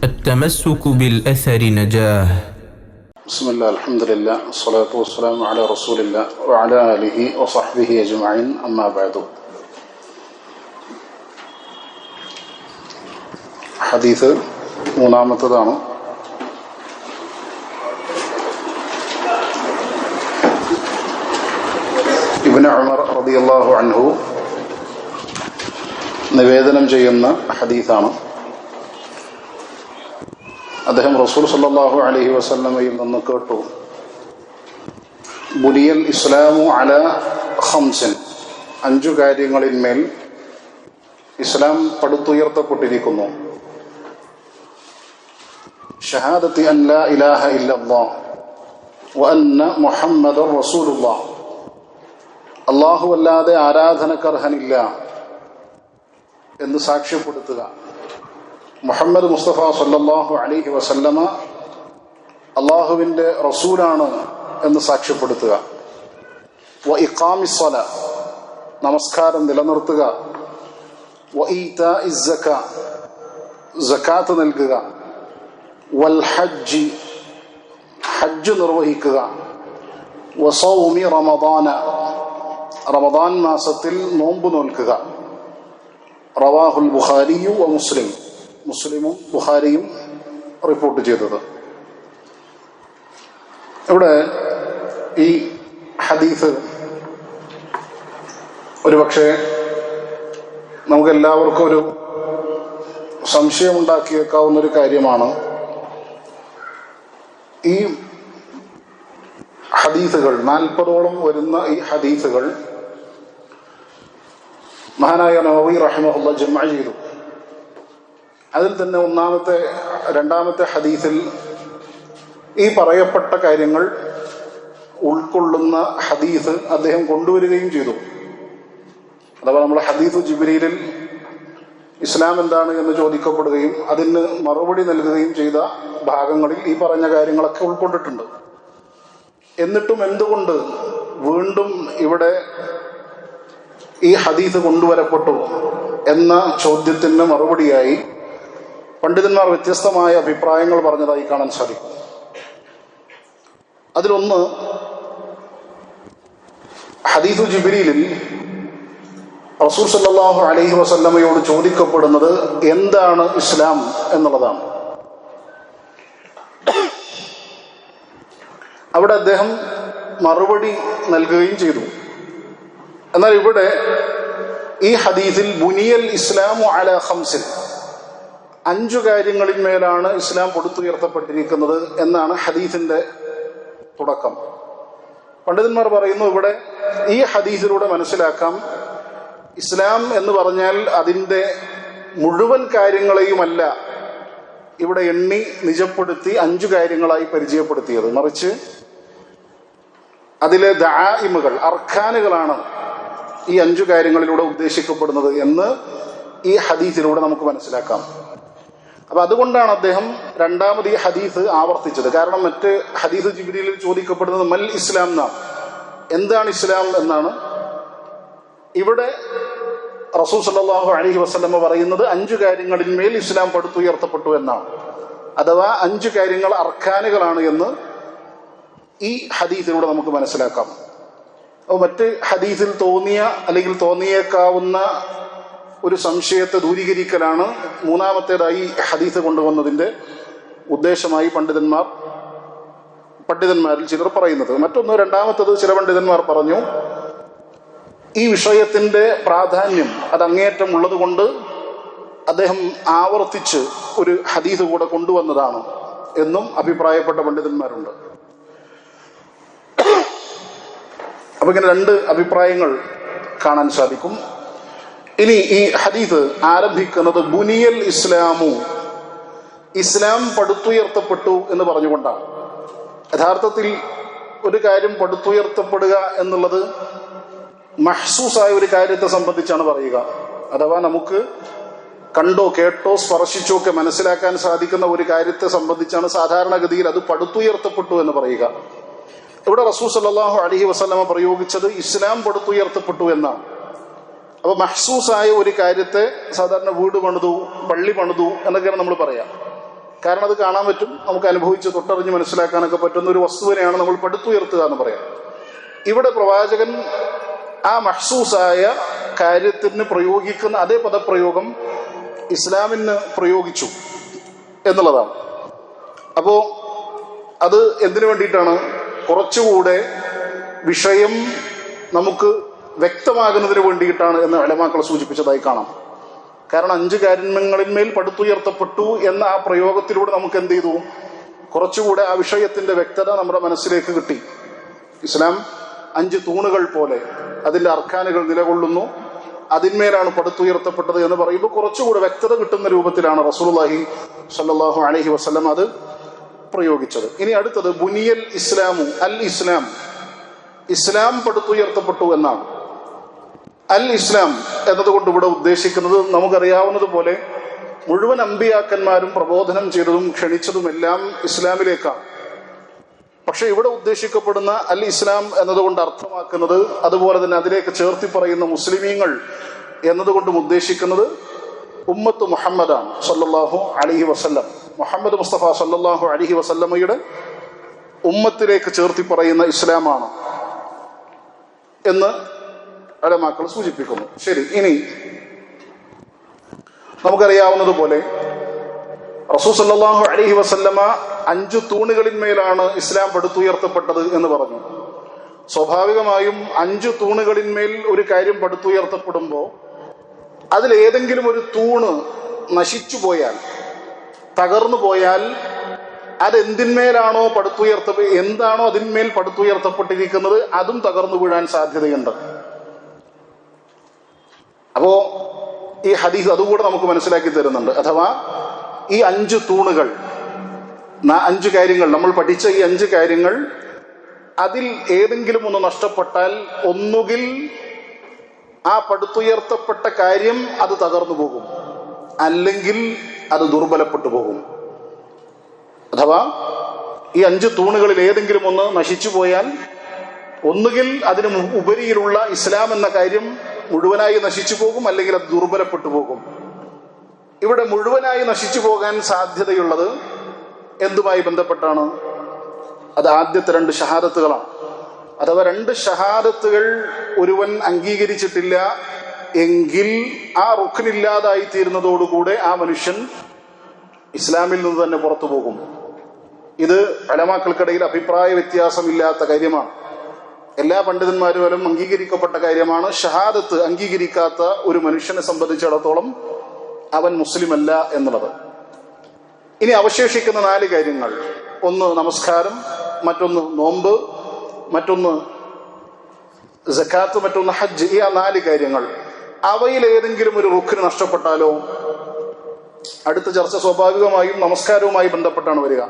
التمسك بالأثر نجاه. بسم الله الحمد لله والصلاة والسلام على رسول الله وعلى آله وصحبه أجمعين أما بعد. ഹദീസ് മൂന്നാമത്തതാണ്. ഇബ്നു ഉമർ റളിയല്ലാഹു അൻഹു നിവേദനം ചെയ്യുന്ന ഹദീസാണ്. അദ്ദേഹം റസൂൽ സല്ലല്ലാഹു അലൈഹി വസല്ലമയിൽ നിന്ന് കേട്ടു, ബുനിയൽ ഇസ്ലാമു അലാ ഖംസിൻ, 5 കാര്യങ്ങളിന്മേൽ ഇസ്ലാം പടുത്തുയർത്തപ്പെട്ടിരിക്കുന്നു. ഷഹാദത്തി അൻ ലാ ഇലാഹ ഇല്ലല്ലാഹ് വ അന്ന മുഹമ്മദർ റസൂലുള്ളാഹ്, അല്ലാഹു അല്ലാതെ ആരാധനക്കർഹനില്ല എന്ന് സാക്ഷ്യപ്പെടുത്തുക, മുഹമ്മദ് മുസ്തഫ സല്ലല്ലാഹു അലൈഹി വസല്ലമ അള്ളാഹുവിൻ്റെ റസൂലാണ് എന്ന് സാക്ഷ്യപ്പെടുത്തുക. വ ഇഖാമിസ് സ്വലാ, നമസ്കാരം നിലനിർത്തുക. വ ഈതാഇസ് സക്കാ, സക്കാത്ത് നൽകുക. വൽ ഹജ്ജ്, ഹജ്ജ് നിർവഹിക്കുക. വ സൗമി റമദാന, റമദാൻ മാസത്തിൽ നോമ്പ് നോൽക്കുക. റവാഹുൽ ബുഖാരിയു വ മുസ്ലിം, മുസ്ലിമും ബുഖാരിയും റിപ്പോർട്ട് ചെയ്തത്. ഇവിടെ ഈ ഹദീസ് ഒരുപക്ഷെ നമുക്കെല്ലാവർക്കും ഒരു സംശയമുണ്ടാക്കിയേക്കാവുന്നൊരു കാര്യമാണ്. ഈ ഹദീസുകൾ 40ഓളം വരുന്ന ഈ ഹദീസുകൾ മഹാനായ നവവി റഹിമഹുല്ലാഹ് ജംഅ ചെയ്തു. അതിൽ തന്നെ രണ്ടാമത്തെ ഹദീസിൽ ഈ പറയപ്പെട്ട കാര്യങ്ങൾ ഉൾക്കൊള്ളുന്ന ഹദീസ് അദ്ദേഹം കൊണ്ടുവരികയും ചെയ്തു. അഥവാ നമ്മൾ ഹദീസ് ജിബ്രീലിൽ ഇസ്ലാം എന്താണ് എന്ന് ചോദിക്കപ്പെടുകയും അതിന് മറുപടി നൽകുകയും ചെയ്ത ഭാഗങ്ങളിൽ ഈ പറഞ്ഞ കാര്യങ്ങളൊക്കെ ഉൾക്കൊണ്ടിട്ടുണ്ട്. എന്നിട്ടും എന്തുകൊണ്ട് വീണ്ടും ഇവിടെ ഈ ഹദീസ് കൊണ്ടുവരപ്പെട്ടു എന്ന ചോദ്യത്തിന് മറുപടിയായി പണ്ഡിതന്മാർ വ്യത്യസ്തമായ അഭിപ്രായങ്ങൾ പറഞ്ഞതായി കാണാൻ സാധിക്കും. അതിലൊന്ന്, ഹദീസു ജിബ്രീലിൽ റസൂൽ സല്ലല്ലാഹു അലൈഹി വസല്ലമയോട് ചോദിക്കപ്പെടുന്നത് എന്താണ് ഇസ്ലാം എന്നുള്ളതാണ്. അവിടെ അദ്ദേഹം മറുപടി നൽകുകയും ചെയ്തു. എന്നാൽ ഇവിടെ ഈ ഹദീസിൽ ബുനിയൽ ഇസ്ലാമു അലാ ഖംസിൻ, 5 കാര്യങ്ങളിന്മേലാണ് ഇസ്ലാം പടുത്തുയർത്തപ്പെട്ടിരിക്കുന്നത് എന്നാണ് ഹദീസിന്റെ തുടക്കം. പണ്ഡിതന്മാർ പറയുന്നു, ഇവിടെ ഈ ഹദീസിലൂടെ മനസ്സിലാക്കാം, ഇസ്ലാം എന്ന് പറഞ്ഞാൽ അതിൻ്റെ മുഴുവൻ കാര്യങ്ങളെയുമല്ല ഇവിടെ എണ്ണി നിജപ്പെടുത്തി 5 കാര്യങ്ങളായി പരിചയപ്പെടുത്തിയത്, മറിച്ച് അതിലെ ദആഇമുകൾ, അർക്കാനുകളാണ് ഈ 5 കാര്യങ്ങളിലൂടെ ഉദ്ദേശിക്കപ്പെടുന്നത് എന്ന് ഈ ഹദീസിലൂടെ നമുക്ക് മനസ്സിലാക്കാം. അപ്പൊ അതുകൊണ്ടാണ് അദ്ദേഹം രണ്ടാമത് ഈ ഹദീസ് ആവർത്തിച്ചത്. കാരണം മറ്റ് ഹദീസ് ജിബ്രീലിൽ ചോദിക്കപ്പെടുന്നത് മൽ ഇസ്ലാം എന്നാണ്, എന്താണ് ഇസ്ലാം എന്നാണ്. ഇവിടെ റസൂൽ സല്ലല്ലാഹു അലൈഹി വസല്ലമ പറയുന്നത് 5 കാര്യങ്ങളിന്മേൽ ഇസ്ലാം പടുത്തുയർത്തപ്പെട്ടു എന്നാണ്. അഥവാ 5 കാര്യങ്ങൾ അർക്കാനുകളാണ് എന്ന് ഈ ഹദീസിലൂടെ നമുക്ക് മനസ്സിലാക്കാം. അപ്പോൾ മറ്റ് ഹദീസിൽ തോന്നിയേക്കാവുന്ന ഒരു സംശയത്തെ ദൂരീകരിക്കലാണ് മൂന്നാമത്തേതായി ഹദീസ് കൊണ്ടുവന്നതിന്റെ ഉദ്ദേശമായി പണ്ഡിതന്മാരിൽ ചിലർ പറയുന്നത്. രണ്ടാമത്തത് ചില പണ്ഡിതന്മാർ പറഞ്ഞു, ഈ വിഷയത്തിന്റെ പ്രാധാന്യം അത് അങ്ങേയറ്റം ഉള്ളത് കൊണ്ട് അദ്ദേഹം ആവർത്തിച്ച് ഒരു ഹദീസ് കൂടെ കൊണ്ടുവന്നതാണ് എന്നും അഭിപ്രായപ്പെട്ട പണ്ഡിതന്മാരുണ്ട്. അപ്പൊ ഇങ്ങനെ 2 അഭിപ്രായങ്ങൾ കാണാൻ സാധിക്കും. ഇനി ഈ ഹദീസ് ആരംഭിക്കുന്നത് ബുനിയൽ ഇസ്ലാമു, ഇസ്ലാം പടുത്തുയർത്തപ്പെട്ടു എന്ന് പറഞ്ഞുകൊണ്ടാണ്. യഥാർത്ഥത്തിൽ ഒരു കാര്യം പടുത്തുയർത്തപ്പെടുക എന്നുള്ളത് മഹ്സൂസായ ഒരു കാര്യത്തെ സംബന്ധിച്ചാണ് പറയുക. അഥവാ നമുക്ക് കണ്ടോ കേട്ടോ സ്പർശിച്ചോ ഒക്കെ മനസ്സിലാക്കാൻ സാധിക്കുന്ന ഒരു കാര്യത്തെ സംബന്ധിച്ചാണ് സാധാരണഗതിയിൽ അത് പടുത്തുയർത്തപ്പെട്ടു എന്ന് പറയുക. ഇവിടെ റസൂൽ സല്ലല്ലാഹു അലൈഹി വസല്ലമ പ്രയോഗിച്ചത് ഇസ്ലാം പടുത്തുയർത്തപ്പെട്ടു എന്നാണ്. അപ്പൊ മഹ്സൂസായ ഒരു കാര്യത്തെ സാധാരണ വീട് പണിതു, പള്ളി പണിതു എന്നൊക്കെയാണ് നമ്മൾ പറയാം. കാരണം അത് കാണാൻ പറ്റും, നമുക്ക് അനുഭവിച്ച് തൊട്ടറിഞ്ഞ് മനസ്സിലാക്കാനൊക്കെ പറ്റുന്ന ഒരു വസ്തുവിനെയാണ് നമ്മൾ പടുത്തുയർത്തുക എന്ന് പറയാം. ഇവിടെ പ്രവാചകൻ ആ മഹ്സൂസായ കാര്യത്തിന് പ്രയോഗിക്കുന്ന അതേ പദപ്രയോഗം ഇസ്ലാമിന് പ്രയോഗിച്ചു എന്നുള്ളതാണ്. അപ്പോൾ അത് എന്തിനു വേണ്ടിയിട്ടാണ്? കുറച്ചുകൂടെ വിഷയം നമുക്ക് വ്യക്തമാകുന്നതിന് വേണ്ടിയിട്ടാണ് എന്ന് ഉലമാക്കൾ സൂചിപ്പിച്ചതായി കാണാം. കാരണം 5 കാര്യങ്ങളിന്മേൽ പടുത്തുയർത്തപ്പെട്ടു എന്ന ആ പ്രയോഗത്തിലൂടെ നമുക്ക് എന്ത് ചെയ്തു? കുറച്ചുകൂടെ ആ വിഷയത്തിന്റെ വ്യക്തത നമ്മുടെ മനസ്സിലേക്ക് കിട്ടി. ഇസ്ലാം 5 തൂണുകൾ പോലെ അതിന്റെ അർക്കാനുകൾ നിലകൊള്ളുന്നു, അതിന്മേലാണ് പടുത്തുയർത്തപ്പെട്ടത് എന്ന് പറയുമ്പോൾ കുറച്ചുകൂടെ വ്യക്തത കിട്ടുന്ന രൂപത്തിലാണ് റസൂലുള്ളാഹി സ്വല്ലല്ലാഹു അലൈഹി വസല്ലം അത് പ്രയോഗിച്ചത്. ഇനി അടുത്തത് ബുനിയൽ ഇസ്ലാമു അൽ ഇസ്ലാം, ഇസ്ലാം പടുത്തുയർത്തപ്പെട്ടു എന്നാണ്. അൽ ഇസ്ലാം എന്നതുകൊണ്ട് ഇവിടെ ഉദ്ദേശിക്കുന്നത് നമുക്കറിയാവുന്നതുപോലെ മുഴുവൻ അമ്പിയാക്കന്മാരും പ്രബോധനം ചെയ്തതും ക്ഷണിച്ചതുമെല്ലാം ഇസ്ലാമിലേക്കാണ്. പക്ഷെ ഇവിടെ ഉദ്ദേശിക്കപ്പെടുന്ന അൽ ഇസ്ലാം എന്നതുകൊണ്ട് അർത്ഥമാക്കുന്നത്, അതുപോലെ തന്നെ അതിലേക്ക് ചേർത്തി പറയുന്ന മുസ്ലിമീങ്ങൾ എന്നതുകൊണ്ടും ഉദ്ദേശിക്കുന്നത് ഉമ്മത്ത് മുഹമ്മദാണ് സല്ലല്ലാഹു അലൈഹി വസല്ലം. മുഹമ്മദ് മുസ്തഫ സല്ലല്ലാഹു അലൈഹി വസല്ലമയുടെ ഉമ്മത്തിലേക്ക് ചേർത്തി പറയുന്ന ഇസ്ലാമാണ് എന്ന് ഉലമാക്കൾ സൂചിപ്പിക്കുന്നു. ശരി, ഇനി നമുക്കറിയാവുന്നതുപോലെ റസൂൽ സല്ലല്ലാഹു അലൈഹി വസല്ലമ 5 തൂണുകളിന്മേലാണ് ഇസ്ലാം പടുത്തുയർത്തപ്പെട്ടത് എന്ന് പറഞ്ഞു. സ്വാഭാവികമായും 5 തൂണുകളിന്മേൽ ഒരു കാര്യം പടുത്തുയർത്തപ്പെടുമ്പോൾ അതിലേതെങ്കിലും ഒരു തൂണ് നശിച്ചു പോയാൽ, തകർന്നു പോയാൽ, അതെന്തിന്മേലാണോ എന്താണോ അതിന്മേൽ പടുത്തുയർത്തപ്പെട്ടിരിക്കുന്നത് അതും തകർന്നു വീഴാൻ സാധ്യതയുണ്ട്. അപ്പോ ഈ ഹദീസ് അതുകൂടെ നമുക്ക് മനസ്സിലാക്കി തരുന്നുണ്ട്. അഥവാ ഈ 5 തൂണുകൾ, 5 കാര്യങ്ങൾ, നമ്മൾ പഠിച്ച ഈ 5 കാര്യങ്ങൾ, അതിൽ ഏതെങ്കിലും ഒന്ന് നഷ്ടപ്പെട്ടാൽ ഒന്നുകിൽ ആ പടുത്തുയർത്തപ്പെട്ട കാര്യം അത് തകർന്നു പോകും, അല്ലെങ്കിൽ അത് ദുർബലപ്പെട്ടു പോകും. അഥവാ ഈ 5 തൂണുകളിൽ ഏതെങ്കിലും ഒന്ന് നശിച്ചു പോയാൽ ഒന്നുകിൽ അതിന് ഉപരിയിലുള്ള ഇസ്ലാം എന്ന കാര്യം മുഴുവനായി നശിച്ചു പോകും, അല്ലെങ്കിൽ അത് ദുർബലപ്പെട്ടു പോകും. ഇവിടെ മുഴുവനായി നശിച്ചു പോകാൻ സാധ്യതയുള്ളത് എന്തുമായി ബന്ധപ്പെട്ടാണ്? അത് ആദ്യത്തെ 2 ഷഹാദത്തുകളാണ്. അഥവാ 2 ഷഹാദത്തുകൾ ഒരുവൻ അംഗീകരിച്ചിട്ടില്ല എങ്കിൽ ആ റുക്നില്ലാതായി തീരുന്നതോടുകൂടെ ആ മനുഷ്യൻ ഇസ്ലാമിൽ നിന്ന് തന്നെ പുറത്തു പോകും. ഇത് ഉലമാക്കൾക്കിടയിൽ അഭിപ്രായ വ്യത്യാസമില്ലാത്ത കാര്യമാണ്. എല്ലാ പണ്ഡിതന്മാരും അംഗീകരിക്കപ്പെട്ട കാര്യമാണ്. ഷഹാദത്ത് അംഗീകരിക്കാത്ത ഒരു മനുഷ്യനെ സംബന്ധിച്ചിടത്തോളം അവൻ മുസ്ലിം അല്ല എന്നുള്ളത്. ഇനി അവശേഷിക്കുന്ന 4 കാര്യങ്ങൾ, ഒന്ന് നമസ്കാരം, മറ്റൊന്ന് നോമ്പ്, മറ്റൊന്ന് സക്കാത്ത്, മറ്റൊന്ന് ഹജ്ജ്. ഈ 4 കാര്യങ്ങൾ, അവയിൽ ഏതെങ്കിലും ഒരു റുക്ന് നഷ്ടപ്പെട്ടാലോ? അടുത്ത ചർച്ച സ്വാഭാവികമായും നമസ്കാരവുമായി ബന്ധപ്പെട്ടാണ് വരിക.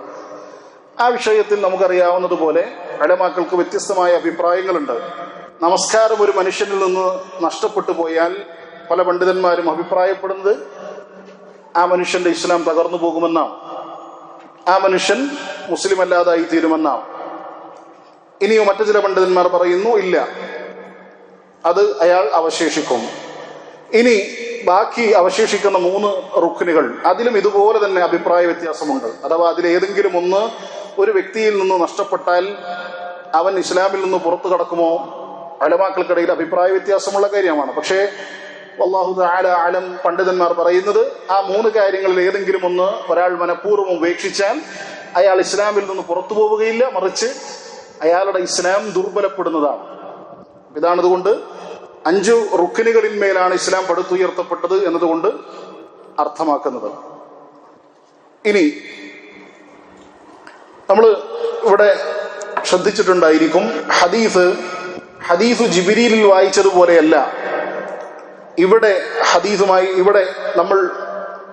ആ വിഷയത്തിൽ നമുക്കറിയാവുന്നതുപോലെ ഉലമാക്കൾക്ക് വ്യത്യസ്തമായ അഭിപ്രായങ്ങളുണ്ട്. നമസ്കാരം ഒരു മനുഷ്യനിൽ നിന്ന് നഷ്ടപ്പെട്ടു പോയാൽ പല പണ്ഡിതന്മാരും അഭിപ്രായപ്പെടുന്നത് ആ മനുഷ്യന്റെ ഇസ്ലാം തകർന്നു പോകുമെന്നാണ്, ആ മനുഷ്യൻ മുസ്ലിം അല്ലാതായി തീരുമെന്നാണ്. ഇനിയോ മറ്റു ചില പണ്ഡിതന്മാർ പറയുന്നു ഇല്ല, അത് അയാൾ അവശേഷിക്കും. ഇനി ബാക്കി അവശേഷിക്കുന്ന 3 റുക്നുകൾ, അതിലും ഇതുപോലെ തന്നെ അഭിപ്രായ വ്യത്യാസമുണ്ട്. അഥവാ അതിലേതെങ്കിലും ഒന്ന് ഒരു വ്യക്തിയിൽ നിന്ന് നഷ്ടപ്പെട്ടാൽ അവൻ ഇസ്ലാമിൽ നിന്ന് പുറത്തു കടക്കുമോ? ഉലമാക്കൾക്കിടയിൽ അഭിപ്രായ വ്യത്യാസമുള്ള കാര്യമാണ്. പക്ഷേ വല്ലാഹു തആല അലം, പണ്ഡിതന്മാർ പറയുന്നത് ആ 3 കാര്യങ്ങളിൽ ഏതെങ്കിലും ഒന്ന് ഒരാൾ മനഃപൂർവ്വം ഉപേക്ഷിച്ചാൽ അയാൾ ഇസ്ലാമിൽ നിന്ന് പുറത്തു പോവുകയില്ല, മറിച്ച് അയാളുടെ ഇസ്ലാം ദുർബലപ്പെടുന്നതാണ്. ഇതാണതുകൊണ്ട് 5 റുക്നുകളിന്മേലാണ് ഇസ്ലാം പടുത്തുയർത്തപ്പെട്ടത് എന്നതുകൊണ്ട് അർത്ഥമാക്കുന്നത്. ഇനി നമ്മൾ ഇവിടെ ശ്രദ്ധിച്ചിട്ടുണ്ടായിരിക്കും, ഹദീസ് ജിബ്രീലിൽ വായിച്ചതുപോലെയല്ല ഇവിടെ ഇവിടെ നമ്മൾ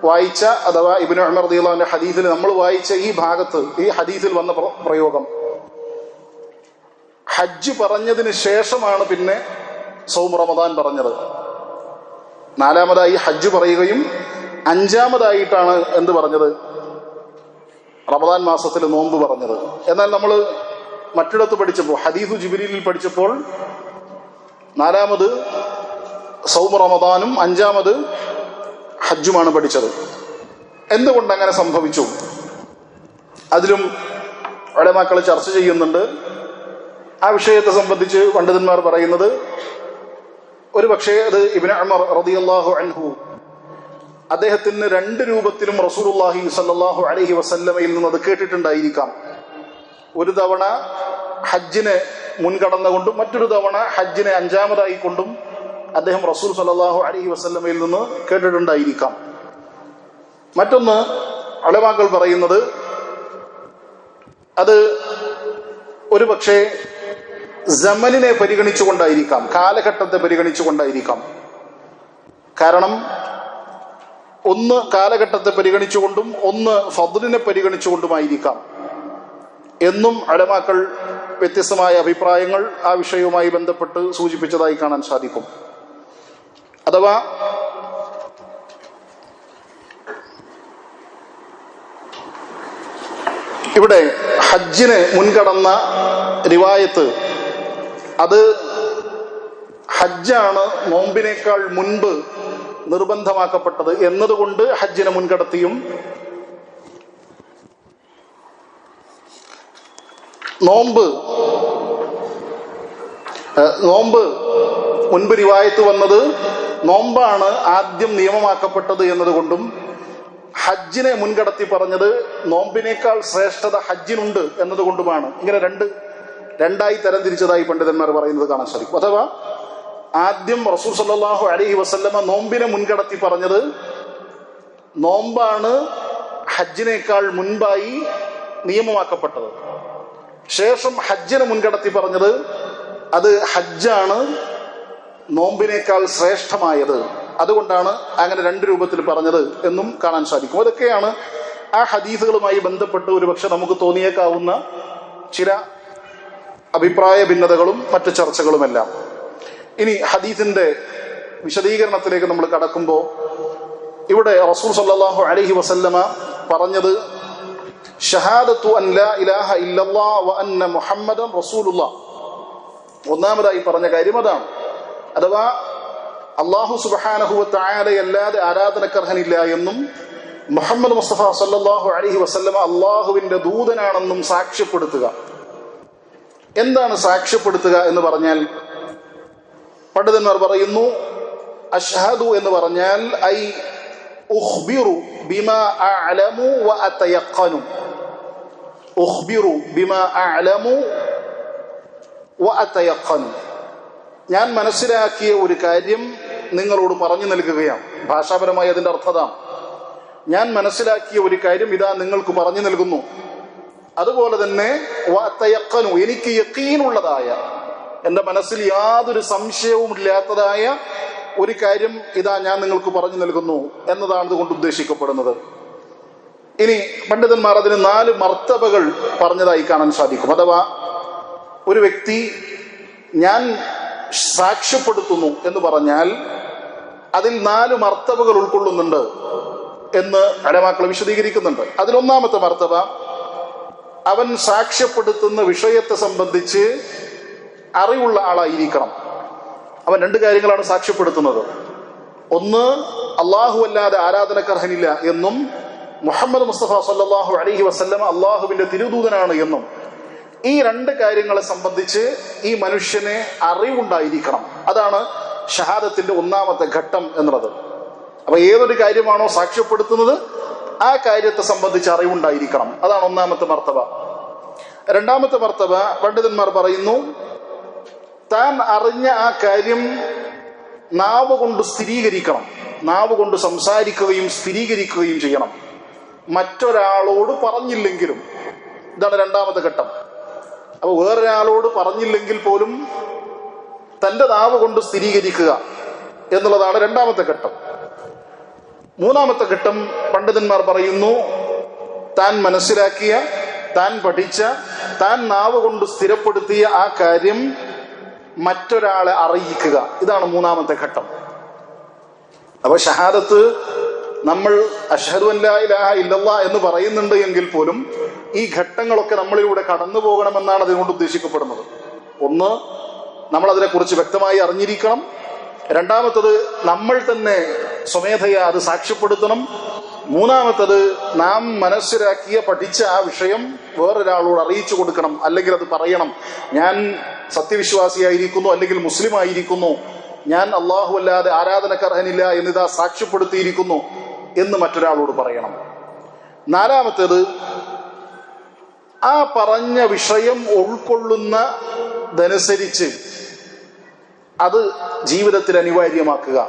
വായിച്ച, അഥവാ ഇബ്നു ഉമർ റളിയല്ലാഹു അൻഹു ഹദീസിൽ നമ്മൾ വായിച്ച ഈ ഭാഗത്ത്, ഈ ഹദീസിൽ വന്ന പ്രയോഗം ഹജ്ജ് പറഞ്ഞതിന് ശേഷമാണ് പിന്നെ സൗം റമദാൻ പറഞ്ഞത്. 4-മതായി ഹജ്ജ് പറയുകയും 5-മതായിട്ടാണ് എന്ത് പറഞ്ഞത്? റമദാൻ മാസത്തിൽ നോമ്പ് പറഞ്ഞത്. എന്നാൽ നമ്മൾ മറ്റിടത്ത് പഠിച്ചപ്പോൾ, ഹദീസു ജിബ്രീലിൽ പഠിച്ചപ്പോൾ 4-മത് സൗം റമദാനും 5-മത് ഹജ്ജുമാണ് പഠിച്ചത്. എന്തുകൊണ്ട് അങ്ങനെ സംഭവിച്ചു? അതിലും ഉലമാക്കൾ ചർച്ച ചെയ്യുന്നുണ്ട്. ആ വിഷയത്തെ സംബന്ധിച്ച് പണ്ഡിതന്മാർ പറയുന്നത്, ഒരു പക്ഷേ അത് ഇബ്നു ഉമർ റളിയല്ലാഹു അൻഹു അദ്ദേഹത്തിന് 2 രൂപത്തിലും റസൂലുള്ളാഹി സ്വല്ലല്ലാഹു അലൈഹി വസല്ലമയിൽ നിന്ന് അത് കേട്ടിട്ടുണ്ടായിരിക്കാം. ഒരു തവണ ഹജ്ജിനെ മുൻകടന്നുകൊണ്ടും മറ്റൊരു തവണ ഹജ്ജിനെ 5ാമതായി കൊണ്ടും അദ്ദേഹം റസൂൽ സ്വല്ലല്ലാഹു അലൈഹി വസല്ലമയിൽ നിന്ന് കേട്ടിട്ടുണ്ടായിരിക്കാം. മറ്റൊന്ന് ഉലമാക്കൾ പറയുന്നത്, അത് ഒരു പക്ഷേ സമനിനെ പരിഗണിച്ചുകൊണ്ടായിരിക്കാം, കാലഘട്ടത്തെ പരിഗണിച്ചുകൊണ്ടായിരിക്കാം. കാരണം ഒന്ന് കാലഘട്ടത്തെ പരിഗണിച്ചുകൊണ്ടും ഒന്ന് ഫദ്ലിനെ പരിഗണിച്ചുകൊണ്ടുമായിരിക്കാം എന്നും ഉലമാക്കൾ വ്യത്യസ്തമായ അഭിപ്രായങ്ങൾ ആ വിഷയവുമായി ബന്ധപ്പെട്ട് സൂചിപ്പിച്ചതായി കാണാൻ സാധിക്കും. അഥവാ ഇവിടെ ഹജ്ജിന് മുൻകടന്ന റിവായത്ത്, അത് ഹജ്ജാണ് നോമ്പിനേക്കാൾ മുൻപ് നിർബന്ധമാക്കപ്പെട്ടത് എന്നതുകൊണ്ട് ഹജ്ജിനെ മുൻകടത്തിയും, നോമ്പ് മുൻപ് റിവായത്ത് വന്നത് നോമ്പാണ് ആദ്യം നിയമമാക്കപ്പെട്ടത് എന്നതുകൊണ്ടും ഹജ്ജിനെ മുൻകടത്തി പറഞ്ഞത് നോമ്പിനേക്കാൾ ശ്രേഷ്ഠത ഹജ്ജിനുണ്ട് എന്നതുകൊണ്ടുമാണ്. ഇങ്ങനെ രണ്ടായി തരംതിരിച്ചതായി പണ്ഡിതന്മാർ പറയുന്നത് കാണാൻ സാധിക്കും. അഥവാ ആദ്യം റസൂൽ സല്ലല്ലാഹു അലൈഹി വസല്ലമ നോമ്പിനെ മുൻകടത്തി പറഞ്ഞത് നോമ്പാണ് ഹജ്ജിനേക്കാൾ മുൻപായി നിയമമാക്കപ്പെട്ടത്. ശേഷം ഹജ്ജിനെ മുൻകടത്തി പറഞ്ഞത് അത് ഹജ്ജാണ് നോമ്പിനേക്കാൾ ശ്രേഷ്ഠമായത്, അതുകൊണ്ടാണ് അങ്ങനെ 2 രൂപത്തിൽ പറഞ്ഞത് എന്നും കാണാൻ സാധിക്കും. അതൊക്കെയാണ് ആ ഹദീസുകളുമായി ബന്ധപ്പെട്ട് ഒരുപക്ഷെ നമുക്ക് തോന്നിയേക്കാവുന്ന ചില അഭിപ്രായ ഭിന്നതകളും മറ്റു ചർച്ചകളുമെല്ലാം. ഇനി ഹദീസിന്റെ വിശദീകരണത്തിലേക്ക് നമ്മൾ കടക്കുമ്പോൾ, ഇവിടെ റസൂൽ സല്ലല്ലാഹു അലൈഹി വസല്ലമ പറഞ്ഞത് ഷഹാദത്തു അൻ ലാ ഇലാഹ ഇല്ലല്ലാഹ് വ അന്ന മുഹമ്മദൻ റസൂലുള്ളാഹ്. ഒന്നാമതായി പറഞ്ഞ കാര്യം അതാണ്. അഥവാ അല്ലാഹു സുബ്ഹാനഹു വ തആലയല്ലാതെ ആരാധനക്കർഹനില്ല എന്നും മുഹമ്മദ് മുസ്തഫ സല്ലല്ലാഹു അലൈഹി വസല്ലമ അള്ളാഹുവിന്റെ ദൂതനാണെന്നും സാക്ഷ്യപ്പെടുത്തുക. എന്താണ് സാക്ഷ്യപ്പെടുത്തുക എന്ന് പറഞ്ഞാൽ? പണ്ഡിതന്മാർ പറയുന്നു, അഷ്ഹദു എന്ന് പറഞ്ഞാൽ ഐ ഉഖ്ബിറു ബിമാ അഅലമു വ അതയഖനു. ഉഖ്ബിറു ബിമാ അഅലമു വ അതയഖനു. ഞാൻ മനസ്സിലാക്കിയ ഒരു കാര്യം നിങ്ങളോട് പറഞ്ഞു നൽകുകയാണ്. ഭാഷാപരമായി അതിന്റെ അർത്ഥതാണ്, ഞാൻ മനസ്സിലാക്കിയ ഒരു കാര്യം ഇതാ നിങ്ങൾക്ക് പറഞ്ഞു നൽകുന്നു. അതുപോലെ തന്നെ വ അതയഖനു, എനിക്ക് യഖീനുള്ളതായ, എൻ്റെ മനസ്സിൽ യാതൊരു സംശയവും ഇല്ലാത്തതായ ഒരു കാര്യം ഇതാ ഞാൻ നിങ്ങൾക്ക് പറഞ്ഞു നൽകുന്നു എന്നതാണ് ഇതുകൊണ്ട് ഉദ്ദേശിക്കപ്പെടുന്നത്. ഇനി പണ്ഡിതന്മാർ അതിന് 4 മർത്തബകൾ പറഞ്ഞതായി കാണാൻ സാധിക്കും. അഥവാ ഒരു വ്യക്തി ഞാൻ സാക്ഷ്യപ്പെടുത്തുന്നു എന്ന് പറഞ്ഞാൽ അതിൽ 4 മർത്തബകൾ ഉൾക്കൊള്ളുന്നുണ്ട് എന്ന് ഉലമാക്കൾ വിശദീകരിക്കുന്നുണ്ട്. അതിലൊന്നാമത്തെ മർത്തബ, അവൻ സാക്ഷ്യപ്പെടുത്തുന്ന വിഷയത്തെ സംബന്ധിച്ച് അറിവുള്ള ആളായിരിക്കണം. അവൻ 2 കാര്യങ്ങളാണ് സാക്ഷ്യപ്പെടുത്തുന്നത്. ഒന്ന്, അള്ളാഹു അല്ലാതെ ആരാധനക്കർഹനില്ല എന്നും മുഹമ്മദ് മുസ്തഫ സല്ലല്ലാഹു അലൈഹി വസല്ലമ അള്ളാഹുവിന്റെ തിരുദൂതനാണ് എന്നും. ഈ 2 കാര്യങ്ങളെ സംബന്ധിച്ച് ഈ മനുഷ്യനെ അറിവുണ്ടായിരിക്കണം. അതാണ് ഷഹാദത്തിന്റെ ഒന്നാമത്തെ ഘട്ടം എന്നുള്ളത്. അപ്പൊ ഏതൊരു കാര്യമാണോ സാക്ഷ്യപ്പെടുത്തുന്നത് ആ കാര്യത്തെ സംബന്ധിച്ച് അറിവുണ്ടായിരിക്കണം. അതാണ് ഒന്നാമത്തെ മർത്തബ. രണ്ടാമത്തെ മർത്തബ പണ്ഡിതന്മാർ പറയുന്നു, താൻ അറിഞ്ഞ ആ കാര്യം നാവ് കൊണ്ട് സ്ഥിരീകരിക്കണം. നാവ് കൊണ്ട് സംസാരിക്കുകയും സ്ഥിരീകരിക്കുകയും ചെയ്യണം, മറ്റൊരാളോട് പറഞ്ഞില്ലെങ്കിലും. ഇതാണ് രണ്ടാമത്തെ ഘട്ടം. അപ്പൊ വേറൊരാളോട് പറഞ്ഞില്ലെങ്കിൽ പോലും തന്റെ നാവ് കൊണ്ട് സ്ഥിരീകരിക്കുക എന്നുള്ളതാണ് രണ്ടാമത്തെ ഘട്ടം. മൂന്നാമത്തെ ഘട്ടം പണ്ഡിതന്മാർ പറയുന്നു, താൻ മനസ്സിലാക്കിയ, താൻ പഠിച്ച, താൻ നാവ് കൊണ്ട് സ്ഥിരപ്പെടുത്തിയ ആ കാര്യം മറ്റൊരാളെ അറിയിക്കുക. ഇതാണ് മൂന്നാമത്തെ ഘട്ടം. അപ്പൊ ഷഹാദത്ത് നമ്മൾ അഷ്ഹദു അൻ ലാ ഇലാഹ ഇല്ലല്ലാഹ് എന്ന് പറയുന്നുണ്ട് എങ്കിൽ പോലും ഈ ഘട്ടങ്ങളൊക്കെ നമ്മളിലൂടെ കടന്നു പോകണമെന്നാണ് അതിനുകൊണ്ട് ഉദ്ദേശിക്കപ്പെടുന്നത്. ഒന്ന്, നമ്മൾ അതിനെക്കുറിച്ച് വ്യക്തമായി അറിഞ്ഞിരിക്കണം. രണ്ടാമത്തത്, നമ്മൾ തന്നെ സ്വമേധയാ അത് സാക്ഷ്യപ്പെടുത്തണം. മൂന്നാമത്തത് നാം മനസ്സിലാക്കിയ പഠിച്ച ആ വിഷയം വേറൊരാളോട് അറിയിച്ചു കൊടുക്കണം, അല്ലെങ്കിൽ അത് പറയണം. ഞാൻ സത്യവിശ്വാസിയായിരിക്കുന്നു, അല്ലെങ്കിൽ മുസ്ലിം ആയിരിക്കുന്നു, ഞാൻ അള്ളാഹു അല്ലാതെ ആരാധനക്കർഹനില്ല എന്നിതാ സാക്ഷ്യപ്പെടുത്തിയിരിക്കുന്നു എന്ന് മറ്റൊരാളോട് പറയണം. നാലാമത്തേത് ആ പറഞ്ഞ വിഷയം ഉൾക്കൊള്ളുന്നതനുസരിച്ച് അത് ജീവിതത്തിൽ അനിവാര്യമാക്കുക.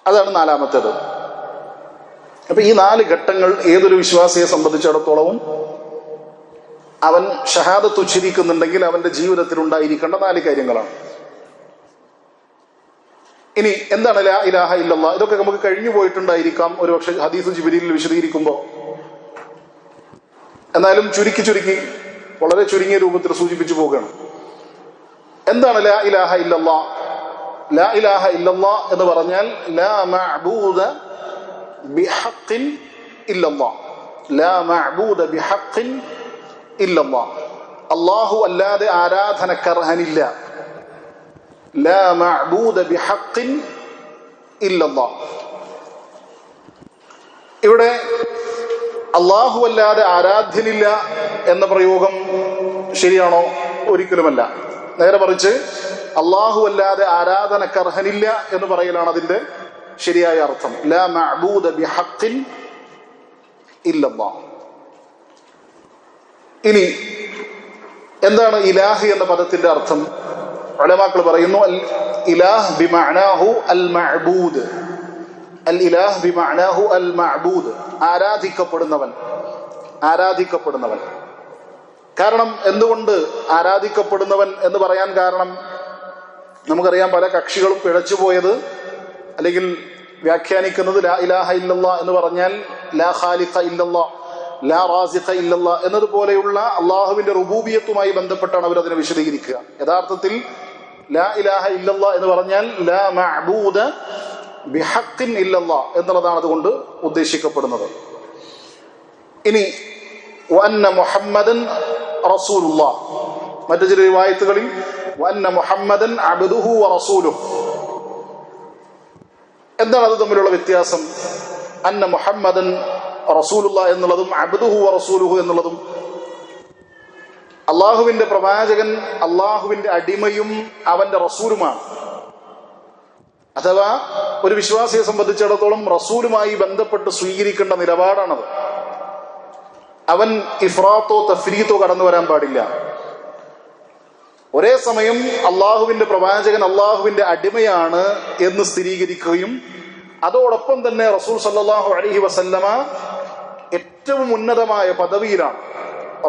അതാണ് നാലാമത്തേത്. അപ്പൊ ഈ 4 ഘട്ടങ്ങൾ ഏതൊരു വിശ്വാസിയെ സംബന്ധിച്ചിടത്തോളവും അവൻ ഷഹാദത്ത് ഉച്ചരിക്കുന്നുണ്ടെങ്കിൽ അവന്റെ ജീവിതത്തിൽ ഉണ്ടായിരിക്കേണ്ട 4 കാര്യങ്ങളാണ്. ഇനി എന്താണ് ലാ ഇലാഹ ഇല്ലല്ലാഹ്? ഇതൊക്കെ നമുക്ക് കഴിഞ്ഞു പോയിട്ടുണ്ടായിരിക്കാം ഒരുപക്ഷെ ഹദീസ് ജിബ്രീലിൽ വിശദീകരിക്കുമ്പോൾ. എന്നാലും ചുരുക്കി വളരെ ചുരുങ്ങിയ രൂപത്തിൽ സൂചിപ്പിച്ചു പോവുകയാണ്. എന്താണ് ലാ ഇലാഹ ഇല്ലല്ലാഹ്? ലാ ഇലാഹ ഇല്ലല്ലാഹ് എന്ന് പറഞ്ഞാൽ ലാ മഅബൂദ ബിഹഖിൻ ഇല്ലല്ലാഹ്. ലാ മഅബൂദ ബിഹഖിൻ ഇല്ലല്ലാഹ്. അല്ലാഹു അല്ലാതെ ആരാധനക്കർഹനില്ല. ലാ മഅബൂദ ബിഹഖിൻ ഇല്ലല്ലാഹ്. ഇവിടെ അല്ലാഹു അല്ലാതെ ആരാധ്യനില്ല എന്ന പ്രയോഗം ശരിയാണോ? ഒരിക്കലുമല്ല. നേരെ മറിച്ച് അല്ലാഹു അല്ലാതെ ആരാധനക്കർഹനില്ല എന്ന് പറയലാണ് അതിന്റെ ശരിയായ അർത്ഥം. ലാ മഅബൂദ ബിഹഖിൻ ഇല്ലല്ലാഹ്. ഇനി എന്താണ് ഇലാഹ് എന്ന പദത്തിന്റെ അർത്ഥം? ഉലമാക്കൾ പറയുന്നു അൽ ഇലാഹ് ബിമഅനാഹു അൽ മഅബൂദ്. അൽ ഇലാഹ് ബിമഅനാഹു അൽ മഅബൂദ്, ആരാധിക്കപ്പെടുന്നവൻ. കാരണം എന്തുകൊണ്ട് ആരാധിക്കപ്പെടുന്നവൻ എന്ന് പറയാൻ കാരണം നമുക്കറിയാം, പല കക്ഷികളും പിഴച്ചുപോയത് അല്ലെങ്കിൽ വ്യാഖ്യാനിക്കുന്നത് ലാ ഇലാഹ ഇല്ലല്ലാഹ് എന്ന് പറഞ്ഞാൽ ലാ ഖാലിഖ ഇല്ലല്ലാഹ്, ലാ റാസിഖ ഇല്ലല്ലാഹ് എന്നതുപോലെയുള്ള അള്ളാഹുവിന്റെ റുബൂബിയത്തുമായി ബന്ധപ്പെട്ടാണ് അവർ അതിനെ വിശദീകരിക്കുക. യഥാർത്ഥത്തിൽ ലാ ഇലാഹ ഇല്ലല്ലാഹ് എന്ന് പറഞ്ഞാൽ ലാ മഅബൂദ ബിഹഖിൻ ഇല്ലല്ലാഹ് എന്നുള്ളതാണ് അതുകൊണ്ട് ഉദ്ദേശിക്കപ്പെടുന്നത്. ഇനി വഅന്ന മുഹമ്മദൻ റസൂലുള്ളാഹ്, മറ്റു ചില റിവായത്തുകളിൽ വഅന്ന മുഹമ്മദൻ അബ്ദുഹു വറസൂലുഹു. എന്താണ് അത് തമ്മിലുള്ള വ്യത്യാസം? അന്ന മുഹമ്മദൻ റസൂലുള്ളാഹ് എന്നുള്ളതും അബ്ദുഹു വറസൂലുഹു എന്നുള്ളതും, അള്ളാഹുവിന്റെ പ്രവാചകൻ അള്ളാഹുവിന്റെ അടിമയും അവന്റെ റസൂലുമാണ്. അഥവാ ഒരു വിശ്വാസിയെ സംബന്ധിച്ചിടത്തോളം റസൂലുമായി ബന്ധപ്പെട്ട് സ്വീകരിക്കേണ്ട നിലപാടാണത്. അവൻ ഇഫ്രാത്തോ തഫ്രീത്തോ കടന്നു വരാൻ പാടില്ല. ഒരേ സമയം അള്ളാഹുവിന്റെ പ്രവാചകൻ അള്ളാഹുവിന്റെ അടിമയാണ് എന്ന് സ്ഥിരീകരിക്കുകയും അതോടൊപ്പം തന്നെ റസൂൽ സല്ലല്ലാഹു അലൈഹി വസല്ലമ ഏറ്റവും ഉന്നതമായ പദവിയിലാണ്,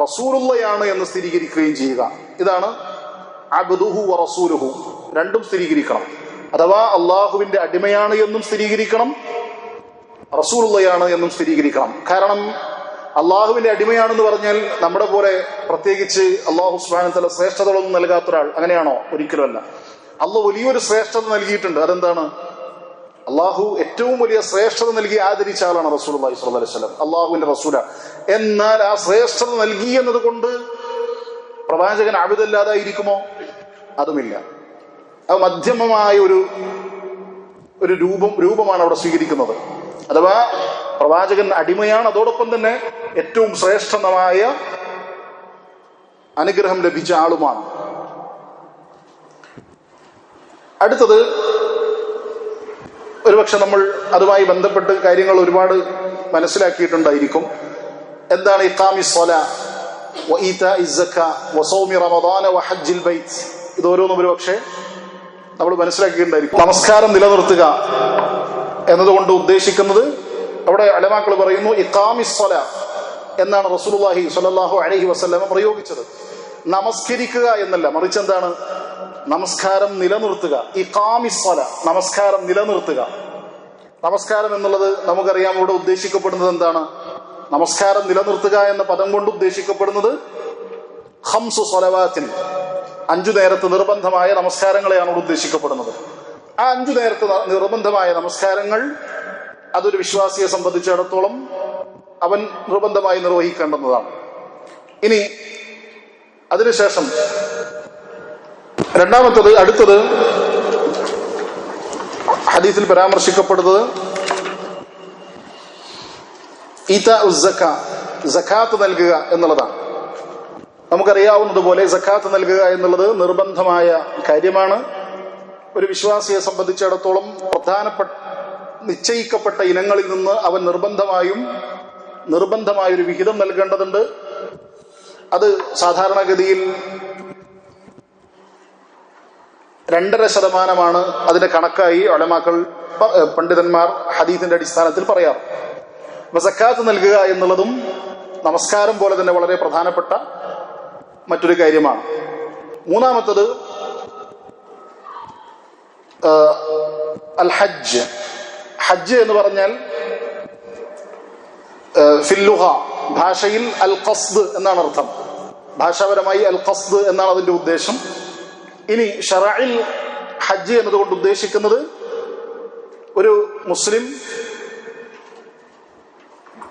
റസൂലുള്ളയാണ് എന്ന് സ്ഥിരീകരിക്കുകയും ചെയ്യുക. ഇതാണ് അബ്ദുഹു വറസൂലുഹു. രണ്ടും സ്ഥിരീകരിക്കണം. അഥവാ അള്ളാഹുവിന്റെ അടിമയാണ് എന്നും സ്ഥിരീകരിക്കണം, റസൂലുള്ളയാണ് എന്നും സ്ഥിരീകരിക്കണം. കാരണം അള്ളാഹുവിന്റെ അടിമയാണെന്ന് പറഞ്ഞാൽ നമ്മുടെ പോലെ പ്രത്യേകിച്ച് അള്ളാഹു സുബ്ഹാനഹു വ തആല ശ്രേഷ്ഠതകളൊന്നും നൽകാത്ത ഒരാൾ അങ്ങനെയാണോ? ഒരിക്കലുമല്ല. അള്ളാഹു വലിയൊരു ശ്രേഷ്ഠത നൽകിയിട്ടുണ്ട്. അതെന്താണ്? അള്ളാഹു ഏറ്റവും വലിയ ശ്രേഷ്ഠത നൽകി ആദരിച്ച ആളാണ് റസൂലുള്ളാഹി സ്വല്ലല്ലാഹു അലൈഹി വസല്ലം, അള്ളാഹുവിന്റെ റസൂല. എന്നാൽ ആ ശ്രേഷ്ഠത നൽകി എന്നത് കൊണ്ട് പ്രവാചകൻ അബ്ദല്ലാതായിരിക്കുമോ? അതുമില്ല. അത് മധ്യമമായ ഒരു രൂപമാണ് അവിടെ സ്വീകരിക്കുന്നത്. അഥവാ പ്രവാചകൻ അടിമയാണ്, അതോടൊപ്പം തന്നെ ഏറ്റവും ശ്രേഷ്ഠമായ അനുഗ്രഹം ലഭിച്ച ആളുമാണ്. അടുത്തത്, ഒരുപക്ഷെ നമ്മൾ അതുമായി ബന്ധപ്പെട്ട് കാര്യങ്ങൾ ഒരുപാട് മനസ്സിലാക്കിയിട്ടുണ്ടായിരിക്കും. എന്താണ് ഇഖാമിസ് സ്വലാ വ ഈതാഇസ് സക്കാ വ സൗമി റമദാന വ ഹജ്ജിൽ ബൈത്ത്? ഇതോരോന്നും ഒരുപക്ഷെ നമ്മൾ മനസ്സിലാക്കിയിട്ടുണ്ടായിരിക്കും. നമസ്കാരം നിലനിർത്തുക എന്നതുകൊണ്ട് ഉദ്ദേശിക്കുന്നത് അവിടെ ഉലമാക്കൾ പറയുന്നു ഇഖാമിസ് സ്വലാ എന്നാണ് റസൂലുള്ളാഹി സ്വല്ലല്ലാഹു അലൈഹി വസല്ലം പ്രയോഗിച്ചത്. നമസ്കരിക്കുക എന്നല്ല, മറിച്ച് എന്താണ്? നമസ്കാരം നിലനിർത്തുക. ഇഖാമിസ് സ്വലാ, നമസ്കാരം നിലനിർത്തുക. നമസ്കാരം എന്നുള്ളത് നമുക്കറിയാം ഇവിടെ ഉദ്ദേശിക്കപ്പെടുന്നത് എന്താണ്? നമസ്കാരം നിലനിർത്തുക എന്ന പദം കൊണ്ട് ഉദ്ദേശിക്കപ്പെടുന്നത് ഖംസു സ്വലവാത്തിൻ, 5 നേരത്ത് നിർബന്ധമായ നമസ്കാരങ്ങളെയാണ് ഇവിടെ ഉദ്ദേശിക്കപ്പെടുന്നത്. ആ 5 നേരത്ത് നിർബന്ധമായ നമസ്കാരങ്ങൾ അതൊരു വിശ്വാസിയെ സംബന്ധിച്ചിടത്തോളം അവൻ നിർബന്ധമായി നിർവഹിക്കേണ്ടുന്നതാണ്. ഇനി അതിനുശേഷം അടുത്തത് ഹദീസിൽ പരാമർശിക്കപ്പെടുന്നത് സക്കാത്ത് നൽകുക എന്നുള്ളതാണ്. നമുക്കറിയാവുന്നതുപോലെ സക്കാത്ത് നൽകുക എന്നുള്ളത് നിർബന്ധമായ കാര്യമാണ്. ഒരു വിശ്വാസിയെ സംബന്ധിച്ചിടത്തോളം നിശ്ചയിക്കപ്പെട്ട ഇനങ്ങളിൽ നിന്ന് അവൻ നിർബന്ധമായൊരു വിഹിതം നൽകേണ്ടതുണ്ട്. അത് സാധാരണഗതിയിൽ 2.5% അതിന്റെ കണക്കായി ഉലമാക്കൾ, പണ്ഡിതന്മാർ ഹദീസിന്റെ അടിസ്ഥാനത്തിൽ പറയാറ്. അപ്പൊ സക്കാത്ത് നൽകുക എന്നുള്ളതും നമസ്കാരം പോലെ തന്നെ വളരെ പ്രധാനപ്പെട്ട മറ്റൊരു കാര്യമാണ്. മൂന്നാമത്തത് അൽ ഹജ്ജ്. ഹജ്ജ് എന്ന് പറഞ്ഞാൽ ഫില്ലുഹ, ഭാഷയിൽ അൽ ഖസ്ദ് എന്നാണ് അർത്ഥം. ഭാഷാപരമായി അൽ ഖസ്ദ് എന്നാണ് അതിന്റെ ഉദ്ദേശം. ഇനി ശറഇൽ ഹജ്ജ് എന്നതുകൊണ്ട് ഉദ്ദേശിക്കുന്നത് ഒരു മുസ്ലിം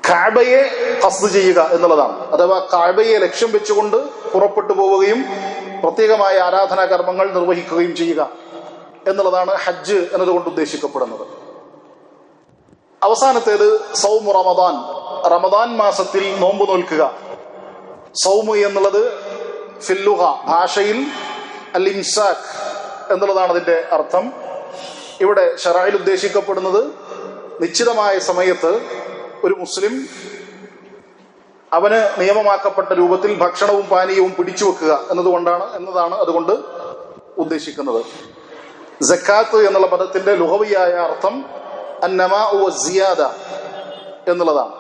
കഅബയെ ഖസ്ദ് ചെയ്യുക എന്നുള്ളതാണ്. അഥവാ കഅബയെ ലക്ഷ്യം വെച്ചുകൊണ്ട് പുറപ്പെട്ടു പോവുകയും പ്രത്യേകമായ ആരാധനാ കർമ്മങ്ങൾ നിർവഹിക്കുകയും ചെയ്യുക എന്നുള്ളതാണ് ഹജ്ജ് എന്നതുകൊണ്ട് ഉദ്ദേശിക്കപ്പെടുന്നത്. അവസാനത്തേത് സൗമു റമദാൻ. റമദാൻ മാസത്തിൽ നോമ്പ് നോൽക്കുക. സൗമു എന്നുള്ളത് ഫില്ലുഹ, ഭാഷയിൽ അൽ ഇംസാക് എന്നുള്ളതാണ് അതിന്റെ അർത്ഥം. ഇവിടെ ശറഇൽ ഉദ്ദേശിക്കപ്പെടുന്നത് നിശ്ചിതമായ സമയത്ത് ഒരു മുസ്ലിം അവന് നിയമമാക്കപ്പെട്ട രൂപത്തിൽ ഭക്ഷണവും പാനീയവും പിടിച്ചു വെക്കുക എന്നതാണ് അതുകൊണ്ട് ഉദ്ദേശിക്കുന്നത്. സക്കാത്ത് എന്നുള്ള പദത്തിന്റെ ലുഗവിയായ അർത്ഥം അന്നമാഉ വസ്സിയാദ എന്നുള്ളതാണ്.